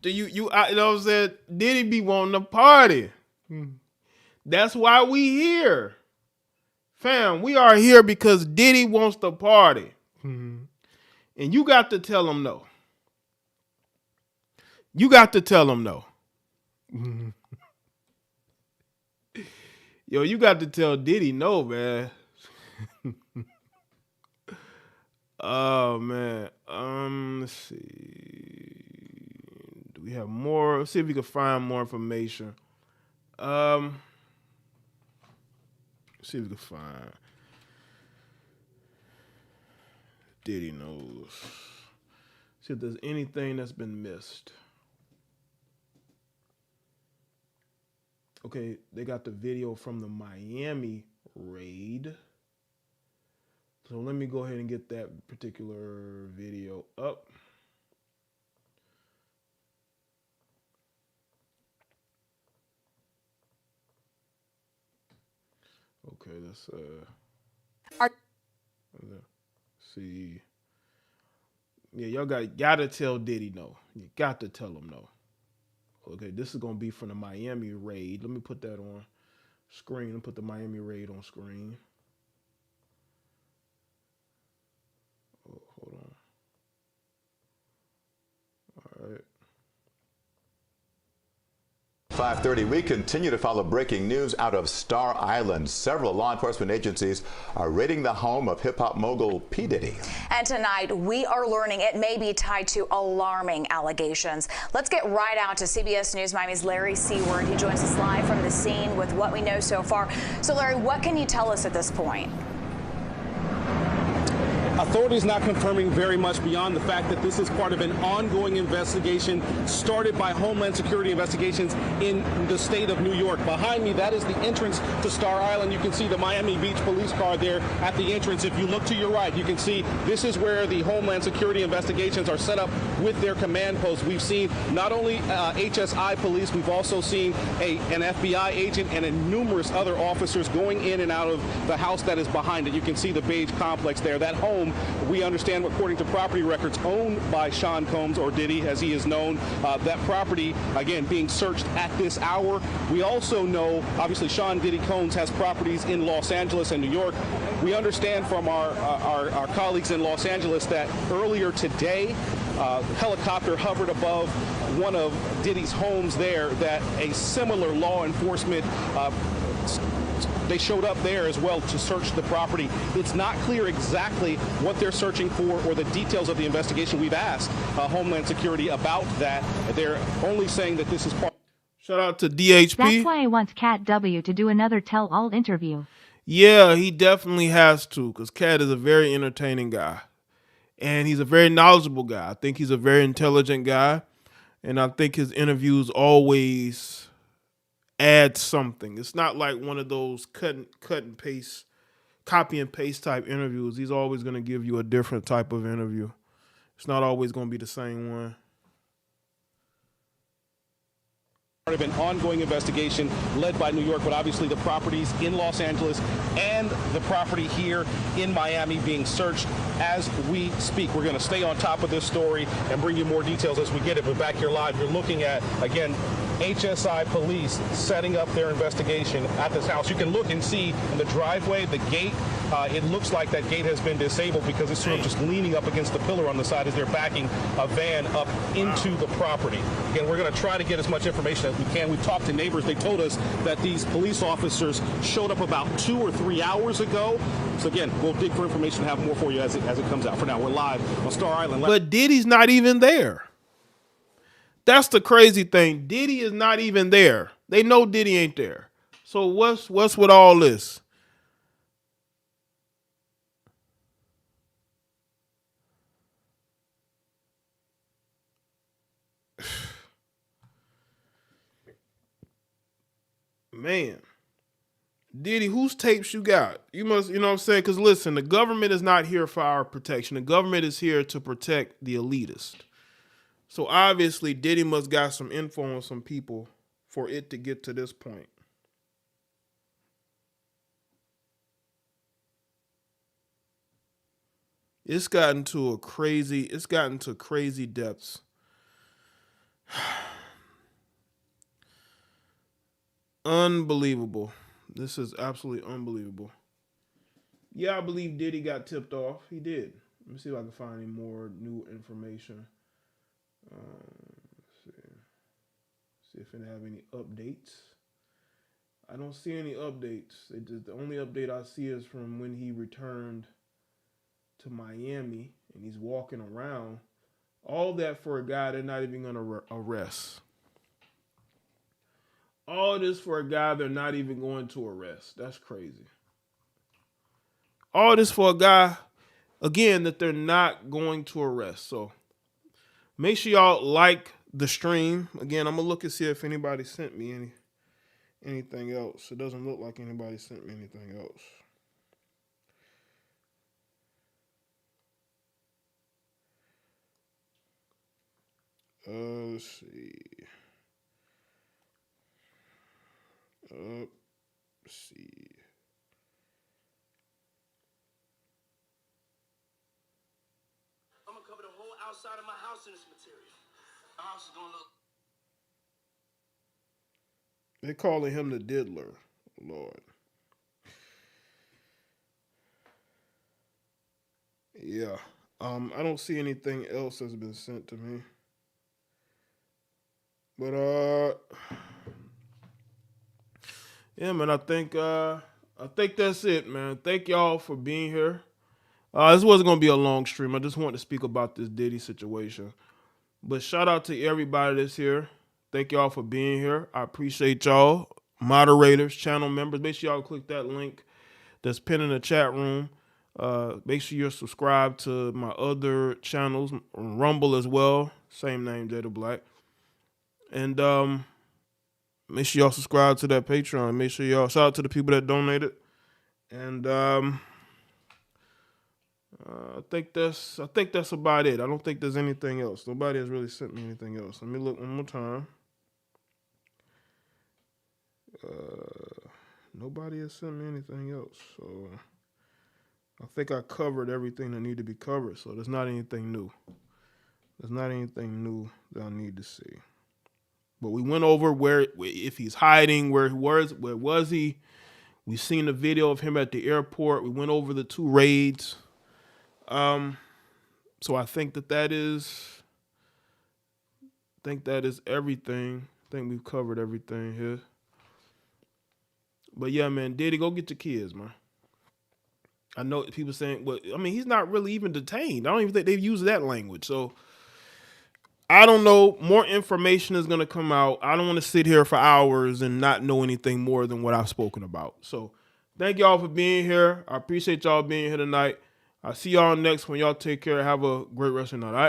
do you know what I'm saying? Diddy be wanting to party. That's why we here. Fam, we are here because Diddy wants to party. And you got to tell him no. You got to tell him no. Yo, you got to tell Diddy no, man. Oh, man. Let's see. Do we have more? Let's see if we can find more information. Let's see if we can find. Diddy knows. See if there's anything that's been missed. Okay, they got the video from the Miami raid. So let me go ahead and get that particular video up. Okay, let's see. Yeah, y'all gotta tell Diddy no. You got to tell him no. Okay, this is gonna be from the Miami raid. Let me put that on screen. Let me put the Miami raid on screen. Oh, hold on. All right. 5:30, we continue to follow breaking news out of Star Island. Several law enforcement agencies are raiding the home of hip-hop mogul P. Diddy. And tonight, we are learning it may be tied to alarming allegations. Let's get right out to CBS News Miami's Larry Seward. He joins us live from the scene with what we know so far. So, Larry, what can you tell us at this point? Authorities not confirming very much beyond the fact that this is part of an ongoing investigation started by Homeland Security investigations in the state of New York. Behind me, that is the entrance to Star Island. You can see the Miami Beach police car there at the entrance. If you look to your right, you can see this is where the Homeland Security investigations are set up with their command post. We've seen not only HSI police, we've also seen an FBI agent and numerous other officers going in and out of the house that is behind it. You can see the beige complex there. That home, we understand, according to property records, owned by Sean Combs, or Diddy as he is known. That property, again, being searched at this hour. We also know, obviously, Sean Diddy Combs has properties in Los Angeles and New York. We understand from our colleagues in Los Angeles that earlier today, helicopter hovered above one of Diddy's homes there, that a similar law enforcement they showed up there as well to search the property. It's not clear exactly what they're searching for or the details of the investigation. We've asked Homeland Security about that. They're only saying that this is part. Shout out to DHP. That's why I want Katt W to do another tell-all interview. Yeah, he definitely has to, because Katt is a very entertaining guy. And he's a very knowledgeable guy. I think he's a very intelligent guy. And I think his interviews always add something. It's not like one of those cut and paste, copy and paste type interviews. He's always going to give you a different type of interview. It's not always going to be the same one. Part of an ongoing investigation led by New York, but obviously the properties in Los Angeles and the property here in Miami being searched as we speak. We're going to stay on top of this story and bring you more details as we get it. But back here live, you're looking at, again, HSI police setting up their investigation at this house. You can look and see in the driveway, the gate, it looks like that gate has been disabled because it's sort of just leaning up against the pillar on the side as they're backing a van up into the property. Again, we're going to try to get as much information as we can. We've talked to neighbors. They told us that these police officers showed up about 2 or 3 hours ago. So again, we'll dig for information and have more for you as it comes out. For now, we're live on Star Island. But Diddy's not even there. That's the crazy thing. Diddy is not even there. They know Diddy ain't there. So what's with all this? Man. Diddy, whose tapes you got? You must, you know what I'm saying? Because listen, the government is not here for our protection. The government is here to protect the elitist. So obviously, Diddy must got some info on some people for it to get to this point. It's gotten to crazy depths. Unbelievable. This is absolutely unbelievable. Yeah, I believe Diddy got tipped off. He did. Let me see if I can find any more new information. See if they have any updates. I don't see any updates. The only update I see is from when he returned to Miami and he's walking around. All that for a guy they're not even going to arrest. All this for a guy they're not even going to arrest. That's crazy. All this for a guy, again, that they're not going to arrest. So make sure y'all like the stream. Again, I'm going to look and see if anybody sent me anything else. It doesn't look like anybody sent me anything else. Let's see. Let's see. I'm gonna cover the whole outside of my house in this material. My house is gonna look. They're calling him the diddler, Lord. Yeah. I don't see anything else that's been sent to me. But yeah, man, I think that's it, man. Thank y'all for being here. This wasn't gonna be a long stream. I just wanted to speak about this Diddy situation. But shout out to everybody that's here. Thank y'all for being here. I appreciate y'all. Moderators, channel members. Make sure y'all click that link that's pinned in the chat room. Make sure you're subscribed to my other channels, Rumble as well. Same name, JayeDeBlack. And make sure y'all subscribe to that Patreon. Make sure y'all shout out to the people that donated. And I think that's about it. I don't think there's anything else. Nobody has really sent me anything else. Let me look one more time. Nobody has sent me anything else. So I think I covered everything that needed to be covered. So there's not anything new. There's not anything new that I need to see. But we went over if he's hiding, where was he? We've seen the video of him at the airport. We went over the 2 raids. So I think that is everything. I think we've covered everything here. But yeah, man, Diddy, go get your kids, man. I know people saying, well, I mean, he's not really even detained. I don't even think they've used that language. So I don't know. More information is going to come out. I don't want to sit here for hours and not know anything more than what I've spoken about. So thank y'all for being here. I appreciate y'all being here tonight. I'll see y'all next one. Y'all take care. Have a great rest of the night. All right?